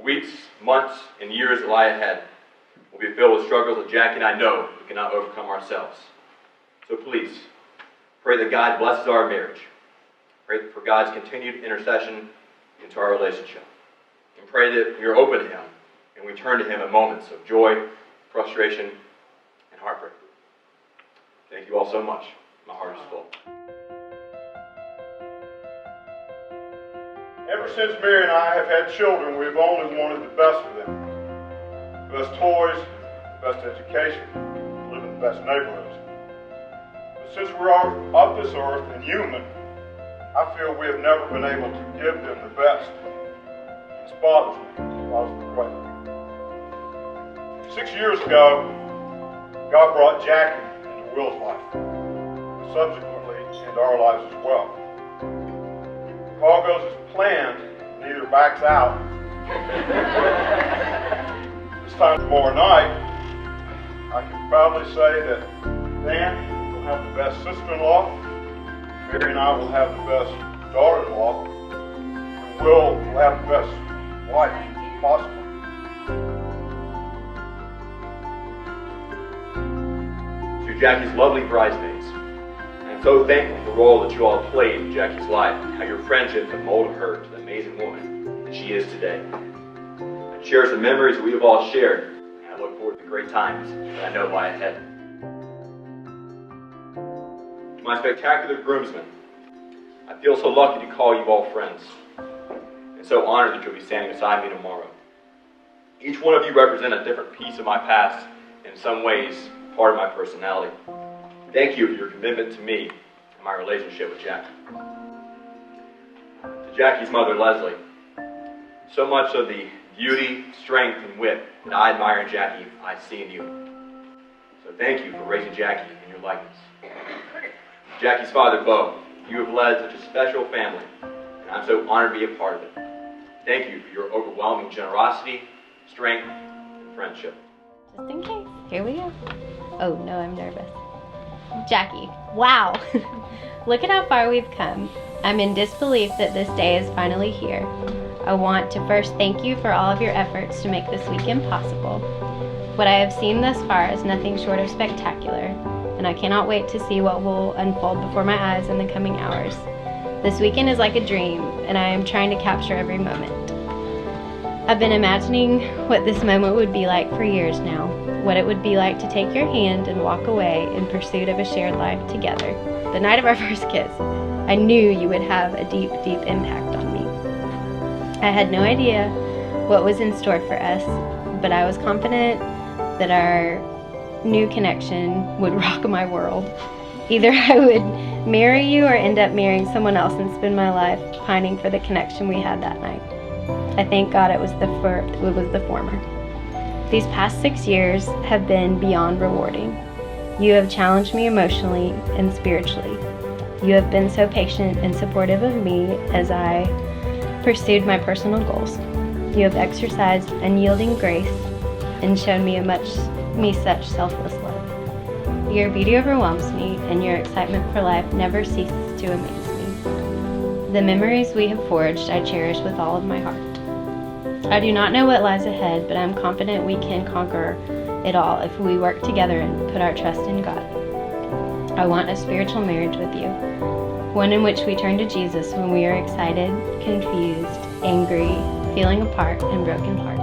The weeks, months, and years that lie ahead will be filled with struggles that Jackie and I know we cannot overcome ourselves. So please, pray that God blesses our marriage. Pray for God's continued intercession into our relationship. And pray that we are open to Him and we turn to Him in moments of joy, frustration, and heartbreak. Thank you all so much. My heart is full. Ever since Mary and I have had children, we've only wanted the best for them. The best toys, the best education, live in the best neighborhoods. But since we're of this earth and human, I feel we have never been able to give them the best. This bothers me. It bothers me greatly. 6 years ago, God brought Jackie into Will's life, subsequently into our lives as well. If all goes as planned, neither backs out. This time tomorrow night, I can proudly say that Dan will have the best sister-in-law, Mary and I will have the best daughter-in-law, and Will have the best wife possible. To Jackie's lovely bridesmaids, I am so thankful for the role that you all played in Jackie's life and how your friendship have molded her to the amazing woman that she is today. I cherish the memories that we have all shared, and I look forward to the great times that I know lie ahead. To my spectacular groomsmen, I feel so lucky to call you all friends, and so honored that you'll be standing beside me tomorrow. Each one of you represent a different piece of my past, and in some ways, part of my personality. Thank you for your commitment to me and my relationship with Jackie. To Jackie's mother, Leslie, so much of the beauty, strength, and wit that I admire in Jackie, I see in you. So thank you for raising Jackie in your likeness. Jackie's father, Bo, you have led such a special family, and I'm so honored to be a part of it. Thank you for your overwhelming generosity, strength, and friendship. Just in case, here we go. Oh no, I'm nervous. Jackie, wow. Look at how far we've come. I'm in disbelief that this day is finally here. I want to first thank you for all of your efforts to make this weekend possible. What I have seen thus far is nothing short of spectacular, and I cannot wait to see what will unfold before my eyes in the coming hours. This weekend is like a dream, and I am trying to capture every moment. I've been imagining what this moment would be like for years now, what it would be like to take your hand and walk away in pursuit of a shared life together. The night of our first kiss, I knew you would have a deep, deep impact on me. I had no idea what was in store for us, but I was confident that our new connection would rock my world. Either I would marry you or end up marrying someone else and spend my life pining for the connection we had that night. I thank God it was the former. These past 6 years have been beyond rewarding. You have challenged me emotionally and spiritually. You have been so patient and supportive of me as I pursued my personal goals. You have exercised unyielding grace and shown me such selfless love. Your beauty overwhelms me, and your excitement for life never ceases to amaze me. The memories we have forged I cherish with all of my heart. I do not know what lies ahead, but I'm confident we can conquer it all if we work together and put our trust in God. I want a spiritual marriage with you, one in which we turn to Jesus when we are excited, confused, angry, feeling apart, and brokenhearted.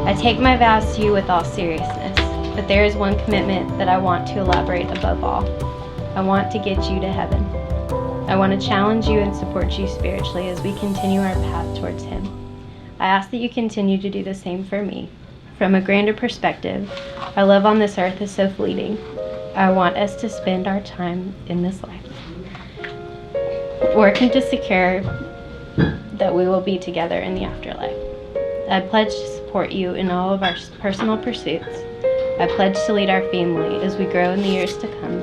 I take my vows to you with all seriousness, but there is one commitment that I want to elaborate above all. I want to get you to heaven. I want to challenge you and support you spiritually as we continue our path towards Him. I ask that you continue to do the same for me. From a grander perspective, our love on this earth is so fleeting. I want us to spend our time in this life working to secure that we will be together in the afterlife. I pledge to support you in all of our personal pursuits. I pledge to lead our family as we grow in the years to come.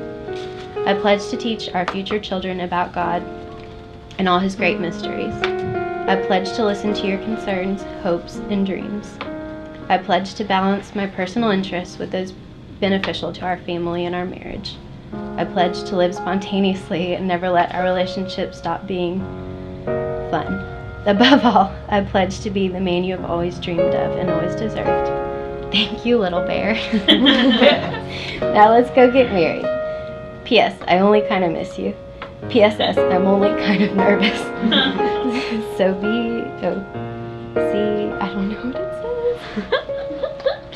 I pledge to teach our future children about God and all His great mysteries. I pledge to listen to your concerns, hopes, and dreams. I pledge to balance my personal interests with those beneficial to our family and our marriage. I pledge to live spontaneously and never let our relationship stop being fun. Above all, I pledge to be the man you have always dreamed of and always deserved. Thank you, little bear. Now let's go get married. P.S. I only kind of miss you. P.S.S. I'm only kind of nervous. So I don't know what it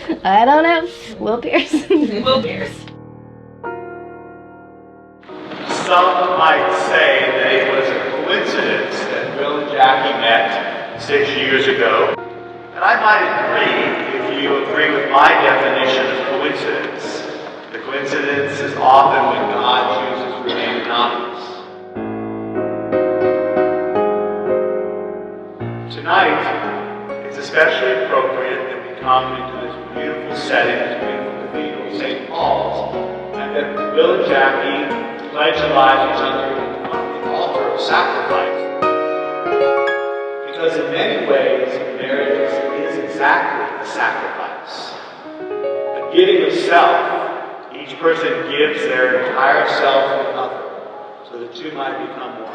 says. I don't know. Will Pierce. Will Pierce. Some might say that it was a coincidence that Will and Jackie met 6 years ago. And I might agree if you agree with my definition of coincidence. The coincidence is often when God chooses to remain anonymous. Tonight, it's especially appropriate that we come into this beautiful setting, this beautiful cathedral, St. Paul's, and that Will and Jackie pledge their lives each other on the altar of sacrifice. Because in many ways, marriage is exactly a sacrifice. A giving of self. Each person gives their entire self to another, so the two might become one.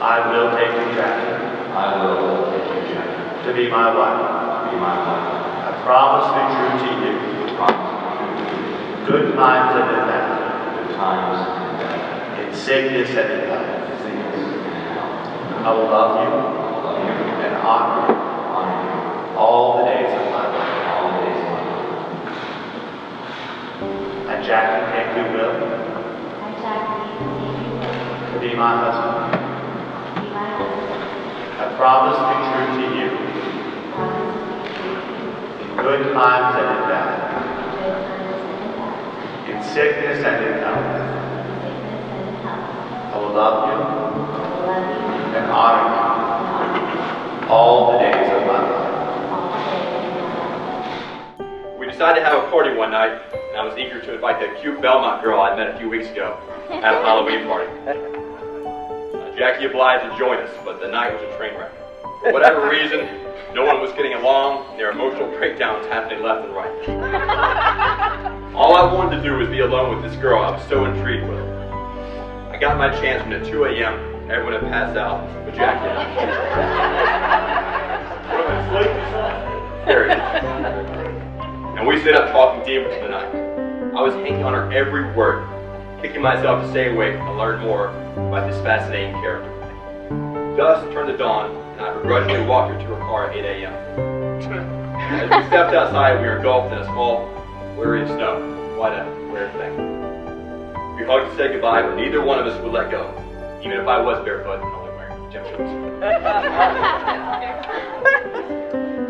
I will take you, Jackie. I will take you, Jackie. To be my wife. To be my wife. I promise to be true to you. I promise to be true to you. Good times and in bad. Good times and bad. In sickness and in health. In sickness and in health. I will love you. I will love you. And honor you. Honor you. All the days of my life. All the days of my life. And Jackie, take you will. To be my husband. I promise to be true to you. In good times and in bad. In sickness and in health. I will love you. And honor you. All the days of my life. We decided to have a party one night, and I was eager to invite that cute Belmont girl I met a few weeks ago at a Halloween party. Jackie obliged to join us, but the night was a train wreck. For whatever reason, no one was getting along, and there were emotional breakdowns happening left and right. All I wanted to do was be alone with this girl I was so intrigued with. I got my chance when at 2 a.m. everyone had passed out, but Jackie and I. There it is. And we stayed up talking deeper into the night. I was hanging on her every word, kicking myself to stay awake and learn more about this fascinating character. Dusk turned to dawn, and I begrudgingly walked her to her car at 8 a.m. As we stepped outside, we were engulfed in a small flurry of snow. Quite a weird thing. We hugged to say goodbye, but neither one of us would let go, even if I was barefoot and only wearing gym shoes.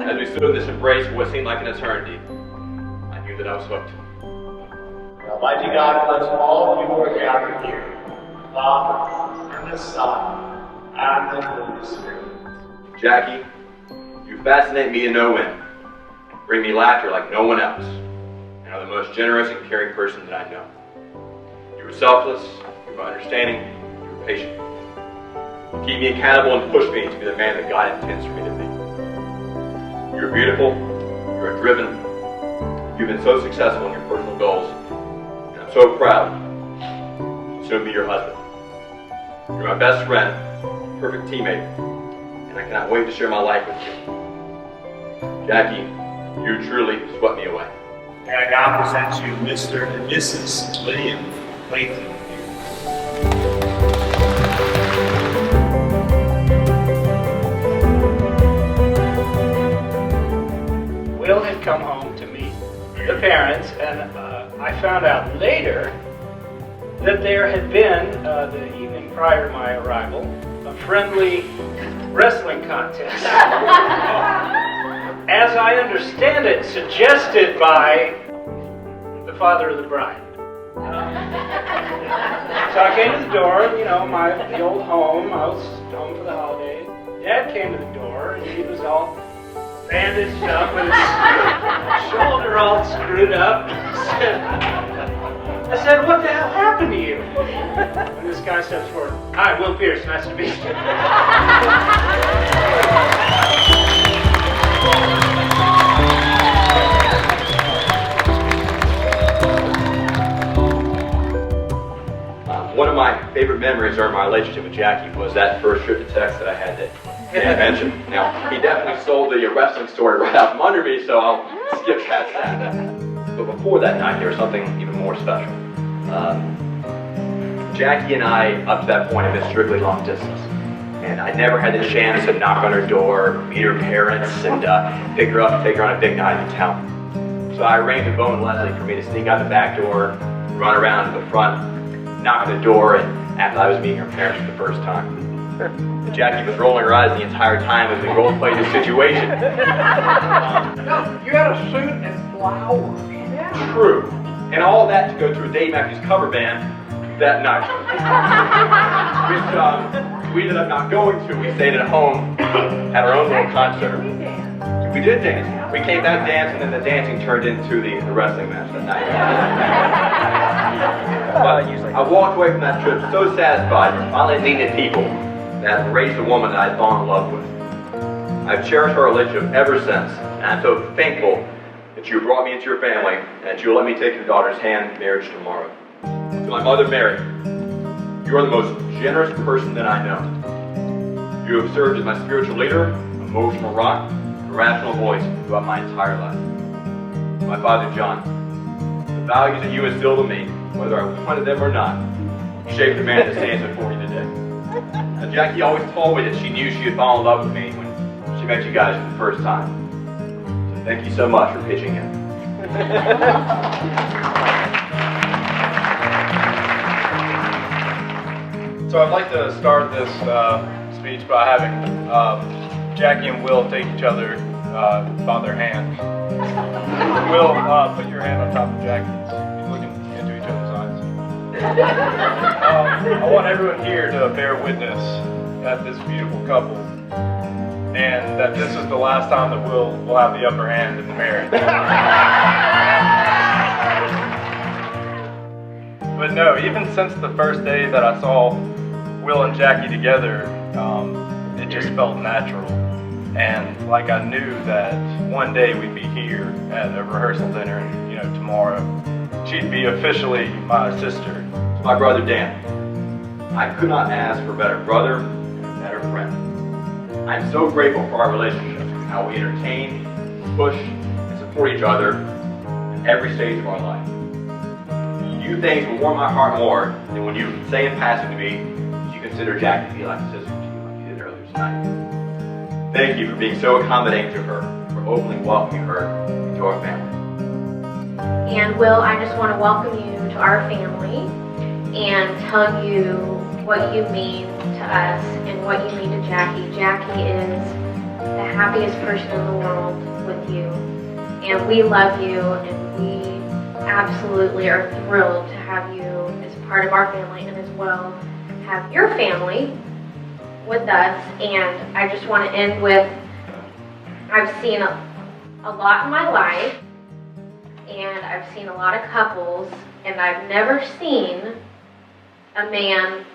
As we stood in this embrace for what seemed like an eternity, I knew that I was hooked. Almighty God bless all of you who are gathered here, the Father, and the Son, and the Holy Spirit. Jackie, you fascinate me to no end. Bring me laughter like no one else, and are the most generous and caring person that I know. You are selfless, you are understanding, you are patient. You keep me accountable and push me to be the man that God intends for me to be. You are beautiful, you are driven, you've been so successful in your personal goals. I'm so proud to soon be your husband. You're my best friend, perfect teammate, and I cannot wait to share my life with you. Jackie, you truly swept me away. May I now present you Mr. and Mrs. William Clayton. Will had come home to meet the parents, and I found out later that there had been, the evening prior to my arrival, a friendly wrestling contest. As I understand it, suggested by the father of the bride. So I came to the door, the old home. I was home for the holidays. Dad came to the door, and he was all bandaged up with his shoulder all screwed up. I said, "What the hell happened to you?" And this guy steps forward. "Hi, Will Pierce. Nice to meet you." One of my favorite memories during my relationship with Jackie was that first trip to Texas that I had that Dan mentioned. Now, he definitely stole the wrestling story right out from under me, so I'll skip past that. But before that night, there was something even more special. Jackie and I, up to that point, have been strictly long distance. And I never had the chance to knock on her door, meet her parents, and pick her up and take her on a big night in town. So I arranged with Bo and Leslie for me to sneak out the back door, run around to the front, knock on the door, and act like I was meeting her parents for the first time. And Jackie was rolling her eyes the entire time as we role-played the situation. No, you had a suit and flowers. True. And all that to go to a Dave Matthews cover band that night. Which we ended up not going to. We stayed at home, had our own little concert. We did dance. We came back dancing, and then the dancing turned into the wrestling match that night. But I walked away from that trip so satisfied, finally meeting people that raised the woman that I fell in love with. I've cherished our relationship ever since, and I'm so thankful that you brought me into your family, and that you'll let me take your daughter's hand in marriage tomorrow. To my mother, Mary, you are the most generous person that I know. You have served as my spiritual leader, emotional rock, and rational voice throughout my entire life. To my father, John, the values that you instilled in me, whether I wanted them or not, shaped the man that stands before you today. Now, Jackie always told me that she knew she had fallen in love with me when she met you guys for the first time. So thank you so much for pitching in. So I'd like to start this speech by having Jackie and Will take each other by their hands. Will, put your hand on top of Jackie's. He's looking into each other's eyes. I want everyone here to bear witness at this beautiful couple, and that this is the last time that Will have the upper hand in the marriage. But no, even since the first day that I saw Will and Jackie together, it just felt natural. And like I knew that one day we'd be here at a rehearsal dinner, and tomorrow she'd be officially my sister. My brother Dan, I could not ask for a better brother and a better friend. I'm so grateful for our relationship, how we entertain, push, and support each other in every stage of our life. Few things will warm my heart more than when you say in passing to me that you consider Jackie to be like a sister to you, like you did earlier tonight. Thank you for being so accommodating to her, for openly welcoming her into our family. And Will, I just want to welcome you to our family and tell you what you mean to us and what you mean to Jackie. Jackie is the happiest person in the world with you, and we love you, and we absolutely are thrilled to have you as part of our family, and as well have your family with us. And I just want to end with, I've seen a lot in my life, and I've seen a lot of couples, and I've never seen a man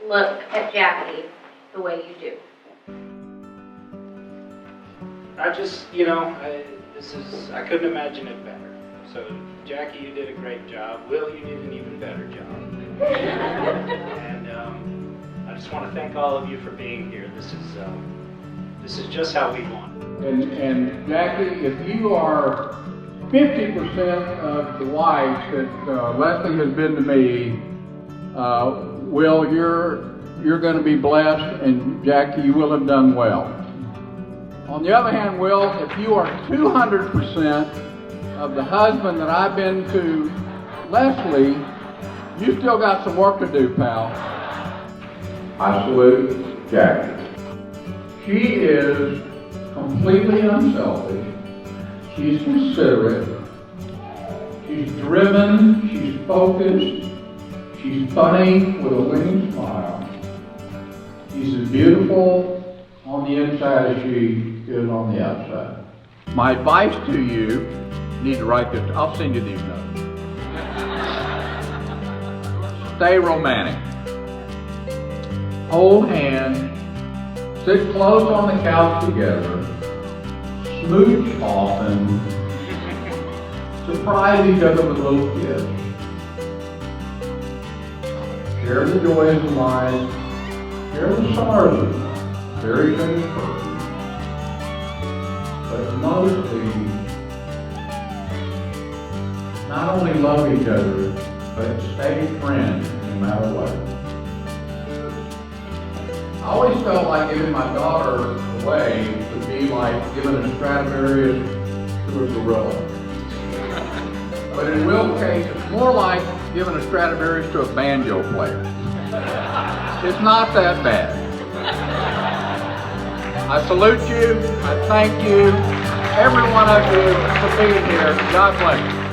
look at Jackie the way you do. I just, I couldn't imagine it better. So, Jackie, you did a great job. Will, you did an even better job. And I just want to thank all of you for being here. This is just how we want it. And Jackie, if you are 50% of the wife that Leslie has been to me, Will, you're going to be blessed, and Jackie, you will have done well. On the other hand, Will, if you are 200% of the husband that I've been to Leslie, you still got some work to do, pal. I salute Jackie. She is completely unselfish. She's considerate. She's driven. She's focused. She's funny with a winning smile. She's as beautiful on the inside as she is on the outside. My advice to you, you need to write this. I'll send you these notes. Stay romantic. Hold hands. Sit close on the couch together. Smooch often. Surprise each other with little gifts. Share the joys of life. Share the sorrows of life. Very good first. But mostly, not only love each other, but stay friends no matter what. I always felt like giving my daughter away would be like giving a Stradivarius to a gorilla. But in Will's case, it's more like giving a Stradivarius to a banjo player. It's not that bad. I salute you, I thank you, every one of you for being here. God bless you.